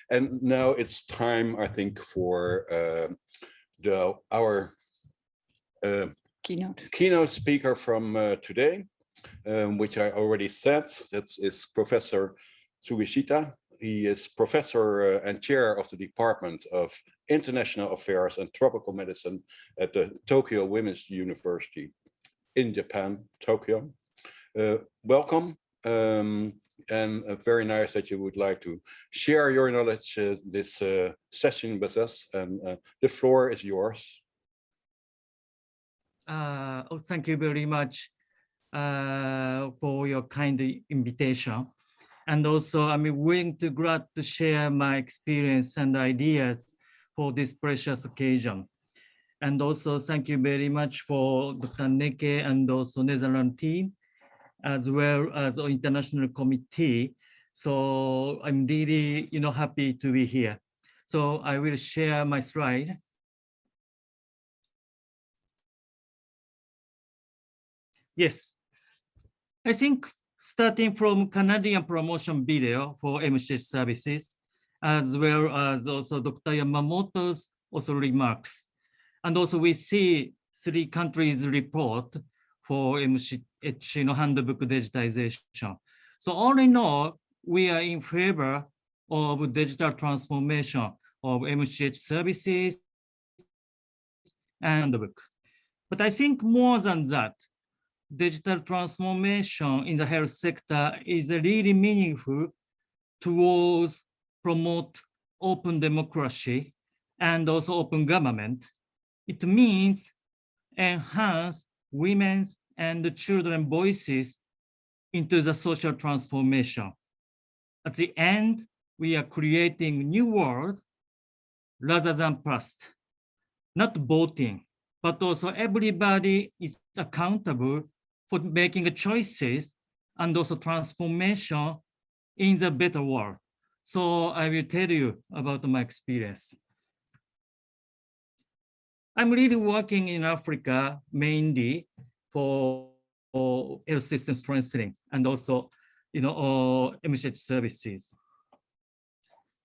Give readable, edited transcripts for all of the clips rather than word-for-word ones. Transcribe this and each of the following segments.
And now it's time, I think, for our keynote speaker from today, which I already said. That is Professor Sugishita. He is professor and chair of the Department of International Affairs and Tropical Medicine at the Tokyo Women's University in Japan, Tokyo. Welcome, and very nice that you would like to share your knowledge this session with us, and the floor is yours. Thank you very much for your kind invitation. And also, I'm willing to glad to share my experience and ideas for this precious occasion. And also, thank you very much for Dr. Neke and also Netherlands team, as well as the international committee. So I'm really, happy to be here. So I will share my slide. Yes, I think starting from Canadian promotion video for MCH services, as well as also Dr. Yamamoto's also remarks. And also we see 3 countries report for MCH handbook digitization. So all in all, we are in favor of digital transformation of MCH services and handbook. But I think more than that, digital transformation in the health sector is really meaningful towards promote open democracy and also open government. It means enhance women's and children's voices into the social transformation. At the end, we are creating new world rather than past, not voting, but also everybody is accountable for making choices and also transformation in the better world. So I will tell you about my experience. I'm really working in Africa mainly for health system strengthening and also, MCH services.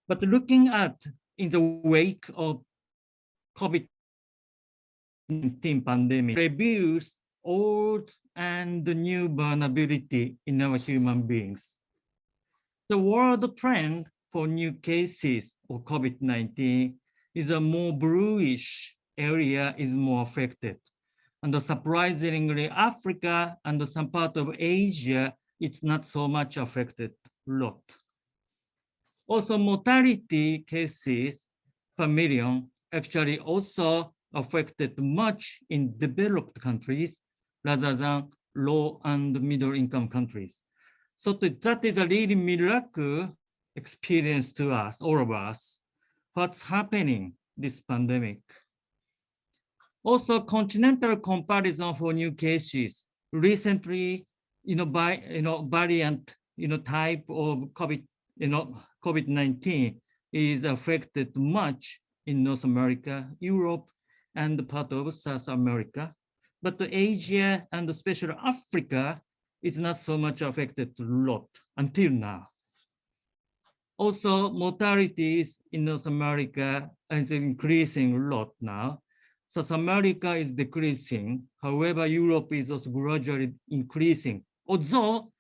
But looking at in the wake of COVID-19 pandemic, reviews old and new vulnerability in our human beings. The world trend for new cases of COVID-19 is a more bluish area is more affected. And surprisingly, Africa and some part of Asia, it's not so much affected lot. Also, mortality cases per million actually also affected much in developed countries rather than low and middle income countries. So that is a really miracle experience to us, all of us, what's happening this pandemic. Also, continental comparison for new cases. Recently, variant, type of COVID-19 is affected much in North America, Europe, and part of South America. But Asia and especially Africa is not so much affected a lot until now. Also, mortalities in North America is increasing a lot now. South America is decreasing. However, Europe is also gradually increasing. Although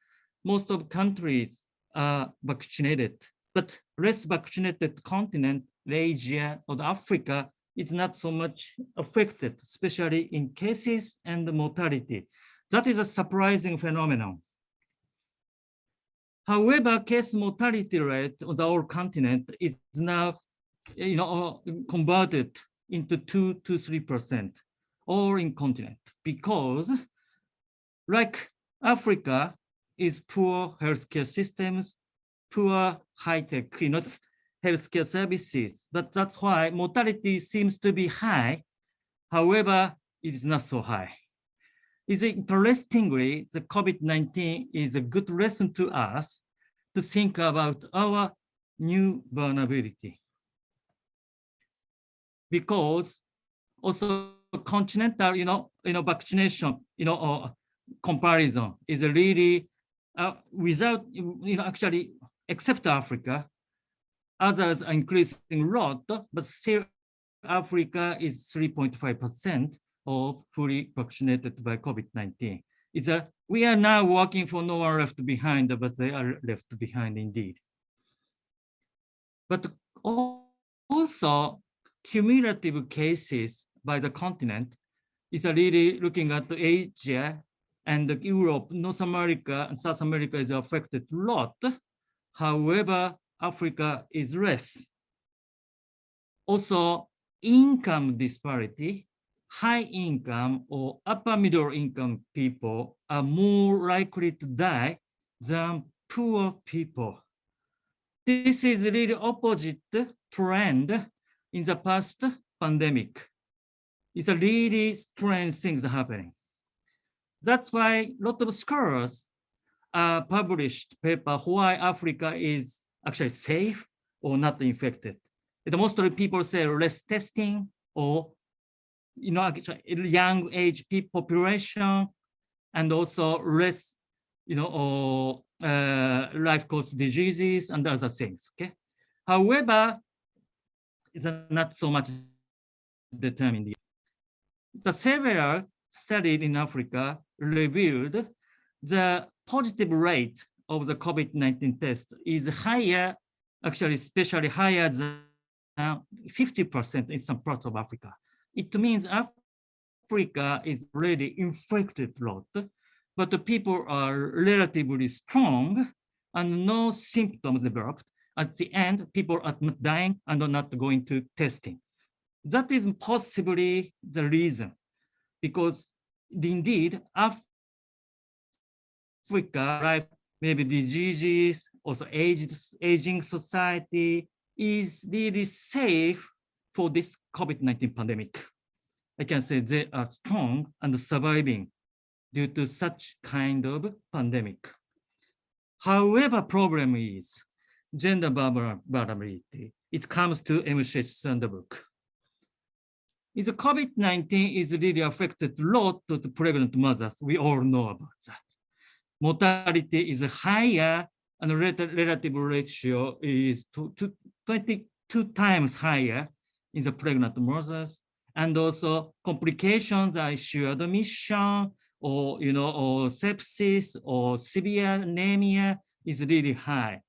most of countries are vaccinated, but less vaccinated continent, Asia or Africa, is not so much affected, especially in cases and mortality. That is a surprising phenomenon. However, case mortality rate on our continent is now, converted into 2 to 3%, or in continent, because like Africa is poor healthcare systems, poor high-tech, healthcare services. But that's why mortality seems to be high. However, it is not so high. Interestingly, the COVID-19 is a good lesson to us to think about our new vulnerability. Because also continental, vaccination, comparison is really without, actually, except Africa, Others are increasing a lot, but still Africa is 3.5% of fully vaccinated by COVID-19. We are now working for no one left behind, but they are left behind indeed. But also cumulative cases by the continent is really looking at Asia and Europe, North America and South America is affected a lot. However, Africa is less. Also, income disparity, high income or upper middle income people are more likely to die than poor people. This is really opposite trend in the past pandemic. It's a really strange things happening. That's why a lot of scholars published paper why Africa is actually safe or not infected. And mostly people say less testing or actually young age population and also less life-cause diseases and other things. Okay. However, it's not so much determined. The several studies in Africa revealed the positive rate of the COVID-19 test is higher, actually, especially higher than 50% in some parts of Africa. It means Africa is already infected a lot, but the people are relatively strong and no symptoms developed. At the end, people are not dying and are not going to testing. That is possibly the reason, because indeed, Africa, maybe diseases, also aging society is really safe for this COVID-19 pandemic. I can say they are strong and surviving due to such kind of pandemic. However, problem is gender vulnerability. It comes to MCH handbook. The COVID-19 is really affected a lot to the pregnant mothers. We all know about that. Mortality is higher and relative ratio is 22 times higher in the pregnant mothers. And also complications, ICU admission, or sepsis or severe anemia is really high.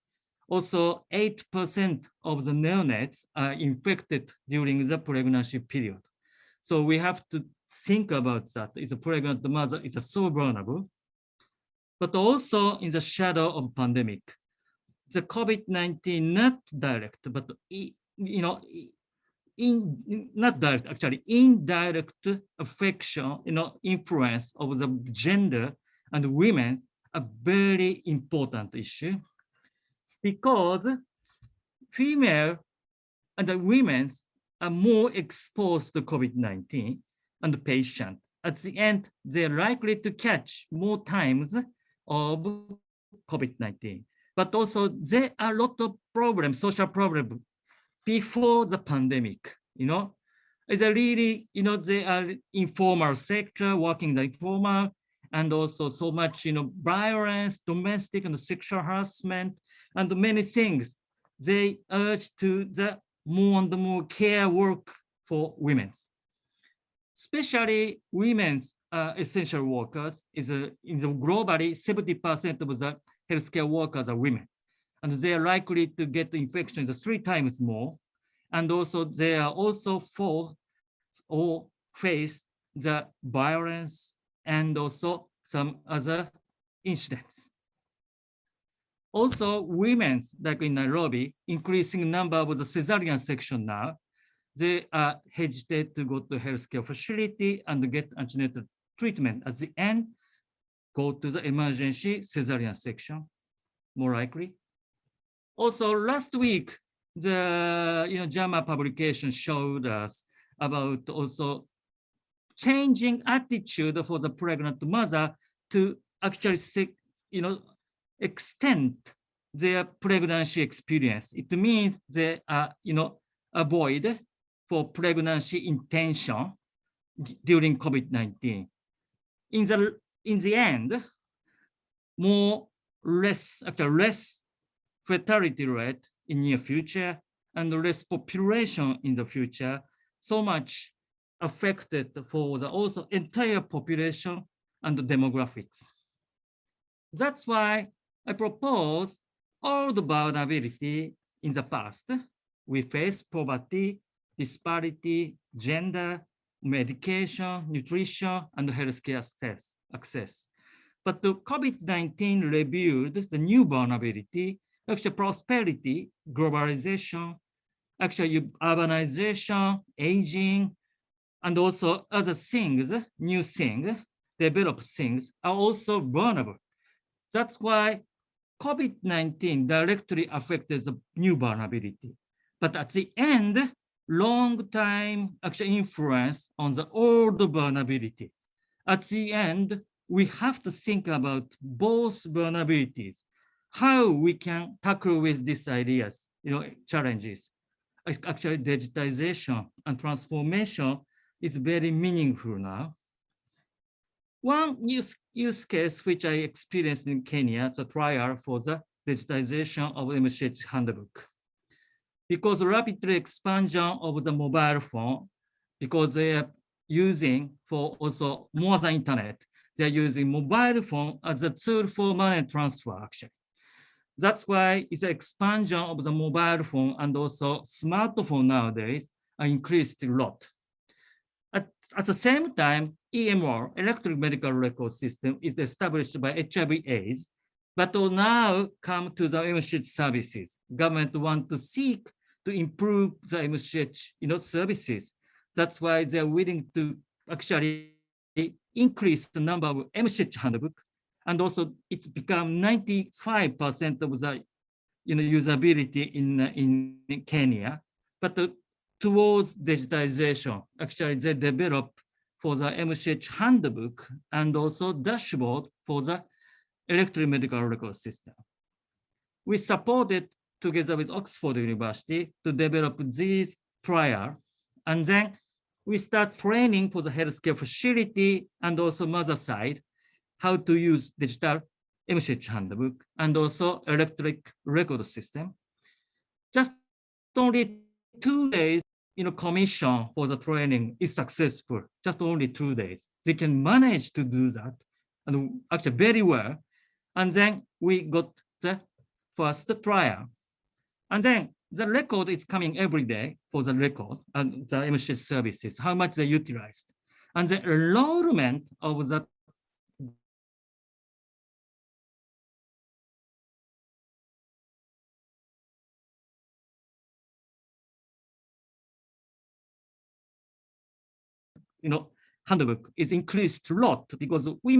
Also, 8% of the neonates are infected during the pregnancy period. So we have to think about that. Is a pregnant mother is so vulnerable, but also in the shadow of pandemic, the COVID-19 not direct, but not direct, actually indirect affection, influence of the gender and women a very important issue, because female and the women are more exposed to COVID-19 and the patient. At the end, they're likely to catch more times of COVID-19. But also there are a lot of problems, social problems before the pandemic, It's a really, they are informal sector, working the informal, and also so much, violence, domestic and sexual harassment, and many things. They urge to the more and more care work for women. Especially women's essential workers is globally 70% of the healthcare workers are women. And they are likely to get the infection 3 times more. And also they are also face the violence and also some other incidents. Also, women, like in Nairobi, increasing number of the cesarean section now, they are hesitate to go to healthcare facility and get antenatal treatment. At the end, go to the emergency cesarean section, more likely. Also, last week, the JAMA publication showed us about also changing attitude for the pregnant mother to actually extend their pregnancy experience. It means they are avoid for pregnancy intention during COVID-19. In the end, less fatality rate in near future and less population in the future, so much affected for the also entire population and the demographics. That's why I propose all the vulnerability in the past. We face poverty, disparity, gender, medication, nutrition, and healthcare access. But the COVID-19 revealed the new vulnerability, actually prosperity, globalization, actually urbanization, aging, and also other things, new things, developed things are also vulnerable. That's why COVID-19 directly affected the new vulnerability. But at the end, long time actually influence on the old vulnerability. At the end, we have to think about both vulnerabilities, how we can tackle with these ideas, challenges. Actually, digitization and transformation is very meaningful now. One use case which I experienced in Kenya, the trial for the digitization of MCH handbook. Because rapid expansion of the mobile phone, because they are using for also more than internet, they're using mobile phone as a tool for money transfer actually. That's why it's an expansion of the mobile phone and also smartphone nowadays are increased a lot. At the same time, EMR, electronic medical record system, is established by HIV/AIDS, but will now come to the MCH services. Government want to seek to improve the MCH services. That's why they're willing to actually increase the number of MCH handbook, and also it's become 95% of the usability in Kenya. But towards digitization, actually they develop for the MCH handbook and also dashboard for the electronic medical record system. We supported together with Oxford University to develop these trial, and then we start training for the healthcare facility and also mother side how to use digital MCH handbook and also electronic record system. Just only 2 days, commission for the training is successful. Just only 2 days. They can manage to do that, and actually very well. And then we got the first trial. And then the record is coming every day for the record and the MCH services, how much they utilized. And the enrollment of the handbook is increased a lot because we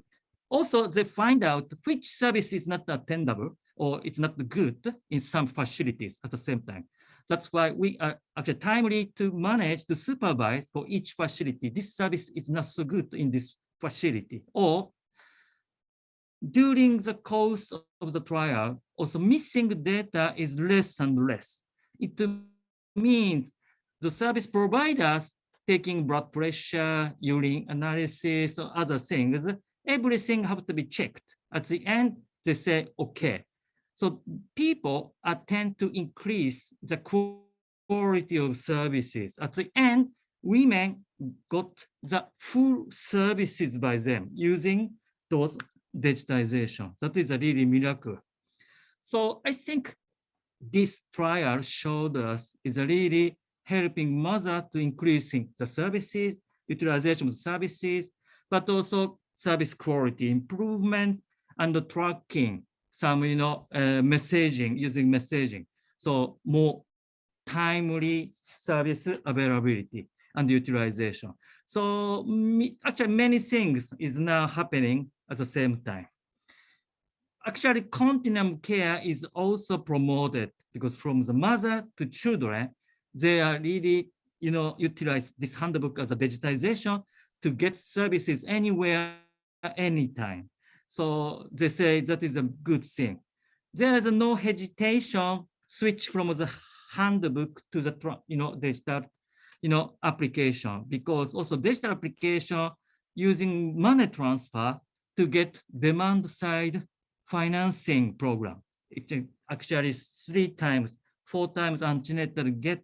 also they find out which service is not attendable or it's not good in some facilities at the same time. That's why we are actually timely to manage to supervise for each facility. This service is not so good in this facility. Or during the course of the trial, also missing data is less and less. It means the service providers taking blood pressure, urine analysis, or other things, everything have to be checked. At the end, they say, okay. So people tend to increase the quality of services. At the end, women got the full services by them using those digitization. That is a really miracle. So I think this trial showed us is a really helping mother to increasing the services, utilization of services, but also service quality improvement and the tracking, some messaging, using messaging. So more timely service availability and utilization. So actually many things is now happening at the same time. Actually, continuum care is also promoted because from the mother to children, they are really, utilize this handbook as a digitization to get services anywhere, anytime. So they say that is a good thing. There is no hesitation switch from the handbook to the digital application, because also digital application using money transfer to get demand side financing program. It actually 3 times 4 times antenatal get,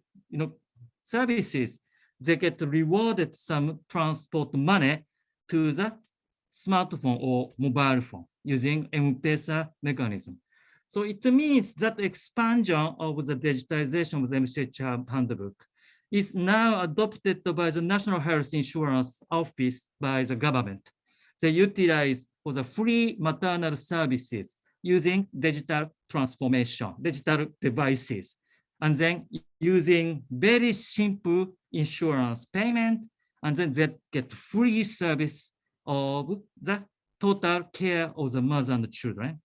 services, they get rewarded some transport money to the smartphone or mobile phone using M-Pesa mechanism. So it means that expansion of the digitization of the MCH handbook is now adopted by the National Health Insurance Office by the government. They utilize for the free maternal services using digital transformation, digital devices, and then using very simple insurance payment, and then they get free service of the total care of the mother and the children.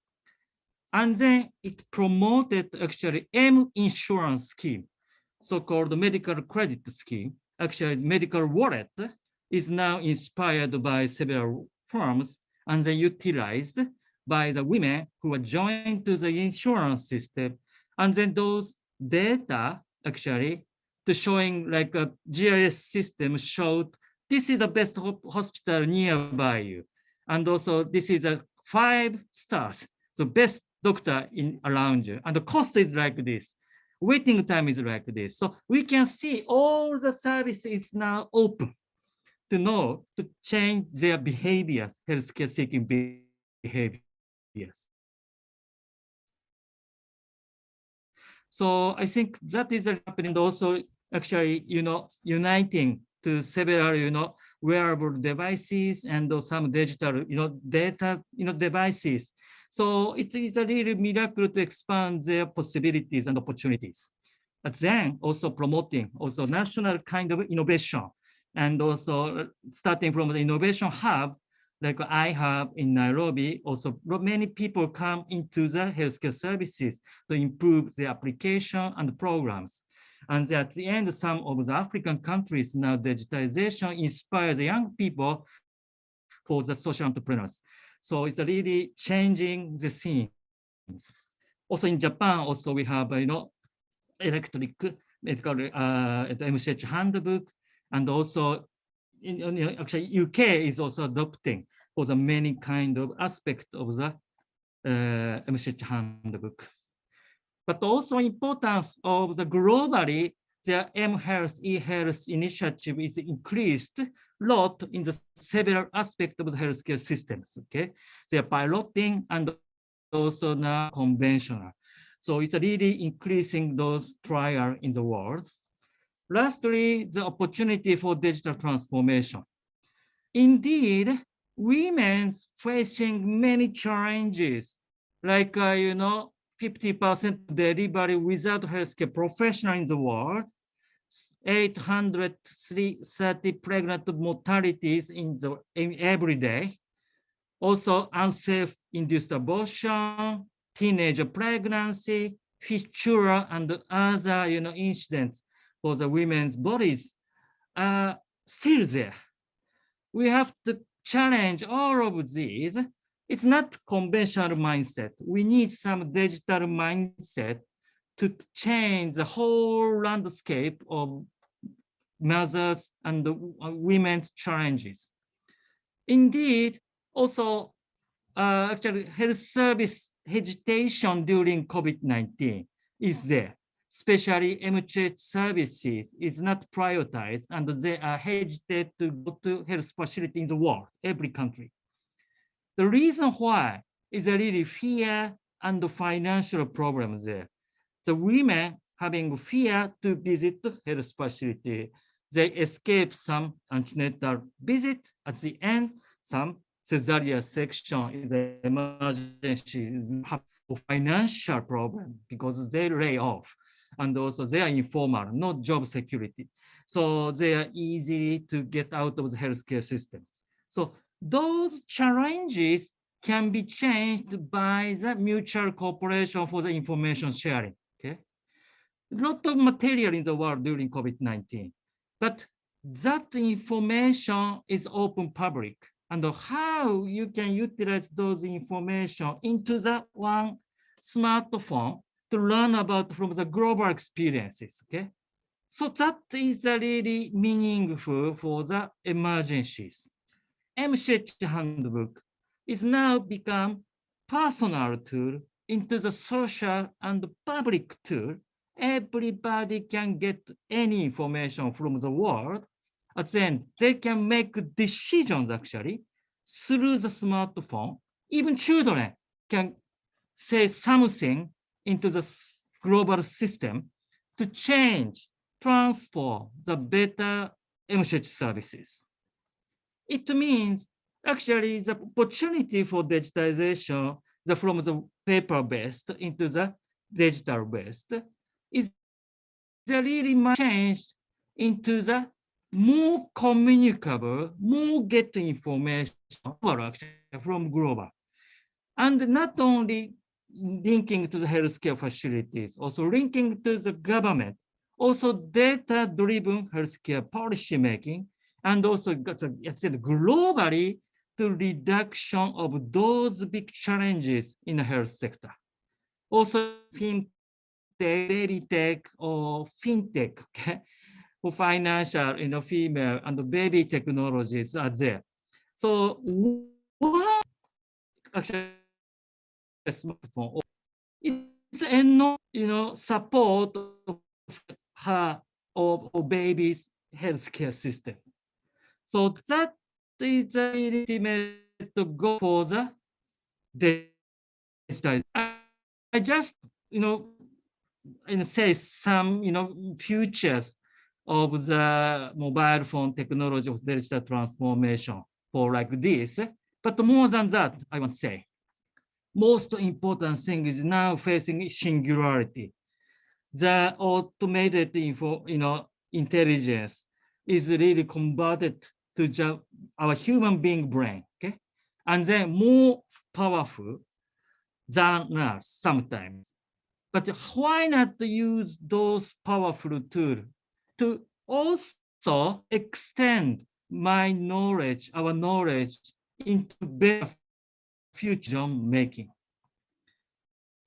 And then it promoted actually M insurance scheme, so-called medical credit scheme. Actually, medical wallet is now inspired by several firms and then utilized by the women who are joined to the insurance system. And then those data actually to showing like a GIS system showed this is the best hospital nearby you. And also this is a 5 stars, the best doctor in around you. And the cost is like this. Waiting time is like this. So we can see all the service is now open to know, to change their behaviors, healthcare seeking behaviors. So I think that is happening also actually, uniting to several, wearable devices and some digital, data, devices. So it is a really miracle to expand their possibilities and opportunities. But then also promoting also national kind of innovation and also starting from the innovation hub, like I have in Nairobi, also many people come into the healthcare services to improve the application and programs. And at the end, some of the African countries now digitization inspires the young people for the social entrepreneurs. So it's really changing the scenes. Also in Japan, also we have, electric medical MCH handbook, and also actually UK is also adopting for the many kind of aspect of the MCH handbook. But also importance of the globally, the M-Health, E-Health initiative is increased a lot in the several aspects of the healthcare systems, okay? They are piloting and also now conventional. So it's really increasing those trials in the world. Lastly, the opportunity for digital transformation. Indeed, women facing many challenges, like, 50% delivery without healthcare professional in the world, 830 pregnant mortalities in every day, also unsafe induced abortion, teenage pregnancy, fistula, and other incidents for the women's bodies are still there. We have to challenge all of these. It's not conventional mindset. We need some digital mindset to change the whole landscape of mothers and women's challenges. Indeed, also actually health service hesitation during COVID-19 is there. Especially MCH services is not prioritized and they are hesitant to go to health facility in the world, every country. The reason why is a really fear and the financial problems there. The women having fear to visit the health facility, they escape some antenatal visit. At the end, some cesarean section in the emergency have a financial problem because they lay off. And also they are informal, not job security. So they are easy to get out of the healthcare systems. So those challenges can be changed by the mutual cooperation for the information sharing, okay? A lot of material in the world during COVID-19, but that information is open public, and how you can utilize those information into that one smartphone to learn about from the global experiences, okay? So that is really meaningful for the emergencies. MCH handbook is now become personal tool into the social and public tool everybody can get any information from the world. At the end, they can make decisions actually through the smartphone. Even children can say something into the global system to change, transform the better MCH services. It means actually the opportunity for digitization from the paper-based into the digital-based is really changed into the more communicable, more get information from global. And not only linking to the healthcare facilities, also linking to the government, also data-driven healthcare policy making, and also globally to reduction of those big challenges in the health sector. Also, fintech, daily tech, or fintech, okay, for financial, female and baby technologies are there. So what actually a smartphone it's enormous, support of her or baby's healthcare system. So that is the ultimate goal for the digitization. I just, say some, futures of the mobile phone technology of digital transformation for like this. But more than that, I want to say, most important thing is now facing singularity. The automated intelligence is really converted to our human being brain, okay? And then more powerful than us sometimes. But why not use those powerful tools to also extend my knowledge, our knowledge into better future making?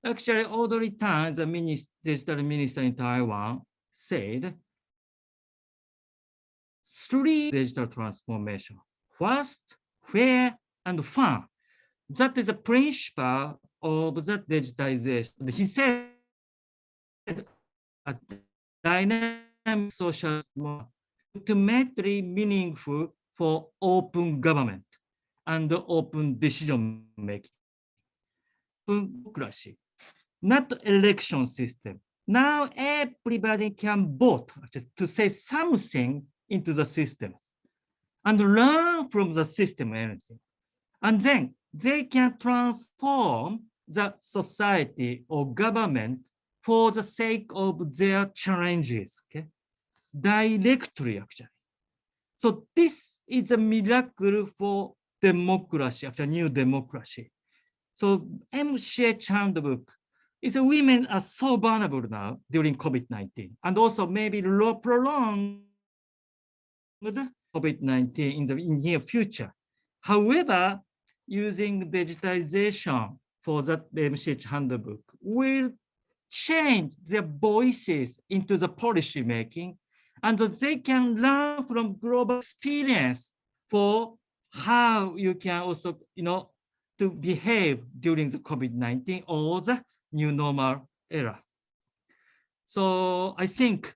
Actually, Audrey Tan, the digital minister in Taiwan, said three digital transformation: fast, fair, and fun. That is the principle of the digitization. He said a dynamic social ultimately meaningful for open government and open decision making. Democracy, not election system. Now everybody can vote to say something into the systems and learn from the system anything. And then they can transform the society or government for the sake of their challenges, okay? Directly, actually. So this is a miracle for democracy, actually new democracy. So MCH handbook is women are so vulnerable now during COVID-19 and also maybe prolonged COVID-19 in the near future. However, using digitization for that MCH handbook will change their voices into the policy making, and they can learn from global experience for how you can also, to behave during the COVID-19 or the new normal era. So I think,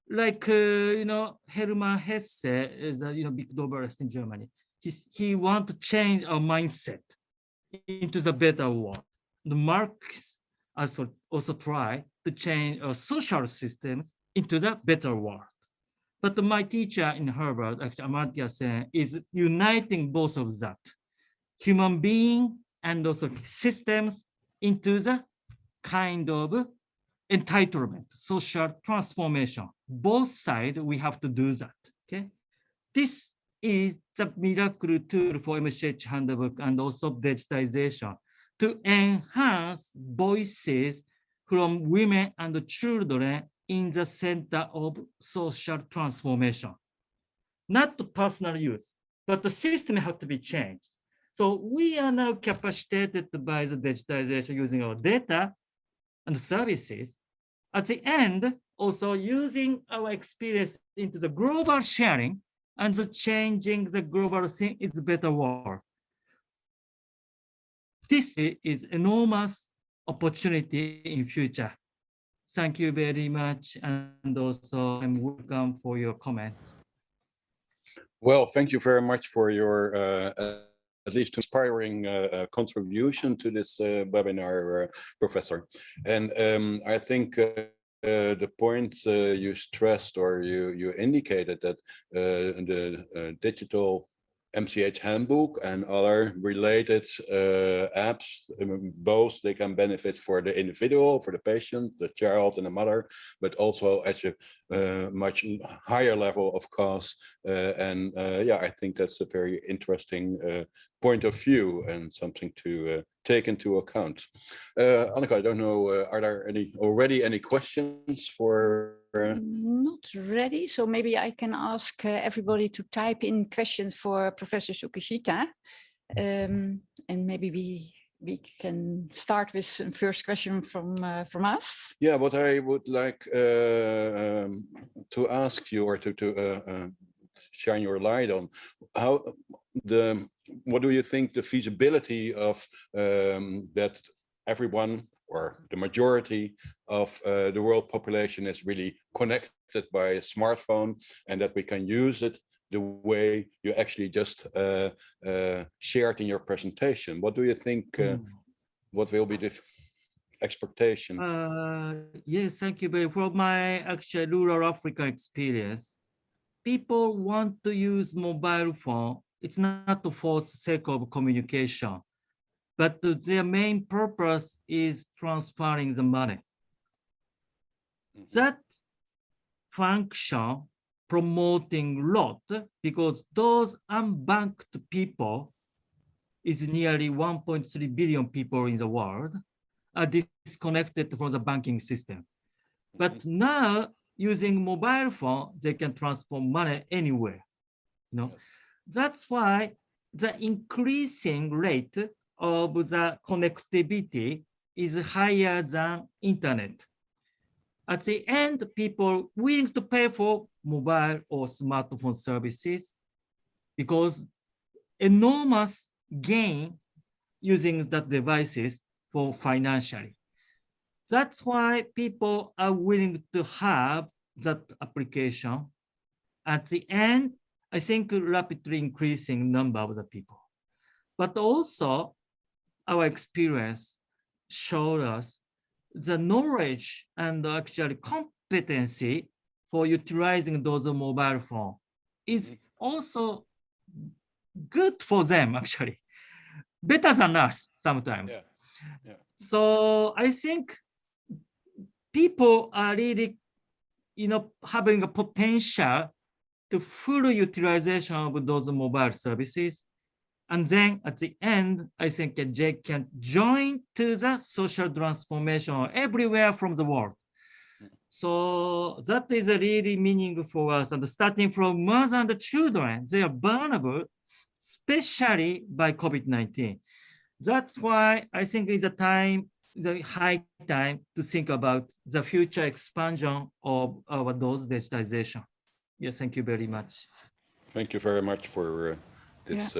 like Hermann Hesse is a big novelist in Germany. He want to change our mindset into the better world. The Marx also try to change our social systems into the better world. But my teacher in Harvard, actually Amartya Sen, is uniting both of that, human being and also systems into the kind of entitlement, social transformation. Both sides, we have to do that, okay? This is the miracle tool for MCH handbook and also digitization to enhance voices from women and children in the center of social transformation. Not the personal use, but the system has to be changed. So we are now capacitated by the digitization using our data and services. At the end, also using our experience into the global sharing and the changing the global thing is a better world. This is enormous opportunity in future. Thank you very much. And also I'm welcome for your comments. Well, thank you very much for your at least inspiring contribution to this webinar, Professor. And I think the point you stressed or you indicated that the digital MCH handbook and other related apps, both they can benefit for the individual, for the patient, the child and the mother, but also at a much higher level of cost. Yeah, I think that's a very interesting point of view and something to take into account. Anneke, I don't know, are there already any questions for? Not ready, so maybe I can ask everybody to type in questions for Professor Sugishita, and maybe we can start with some first question from us. Yeah, what I would like to ask you or to shine your light on what do you think the feasibility of that everyone or the majority of the world population is really connected by a smartphone and that we can use it the way you actually just shared in your presentation? What do you think, what will be the expectation? Yes, thank you. But from my actual rural Africa experience, people want to use mobile phone. It's not for the sake of communication, but their main purpose is transferring the money. That function promoting lot because those unbanked people is nearly 1.3 billion people in the world are disconnected from the banking system. But now using mobile phone, they can transfer money anywhere. That's why the increasing rate of the connectivity is higher than internet. At the end, people willing to pay for mobile or smartphone services because enormous gain using that devices for financially. That's why people are willing to have that application. At the end, I think rapidly increasing number of the people. But also our experience showed us the knowledge and actually competency for utilizing those mobile phone is also good for them actually, better than us sometimes. Yeah. So I think people are really, having a potential to full utilization of those mobile services. And then at the end, I think they can join to the social transformation everywhere from the world. So that is a really meaning for us. And starting from mothers and the children, they are vulnerable, especially by COVID-19. That's why I think it's the high time to think about the future expansion of our those digitization. Yes, thank you very much. Thank you very much for this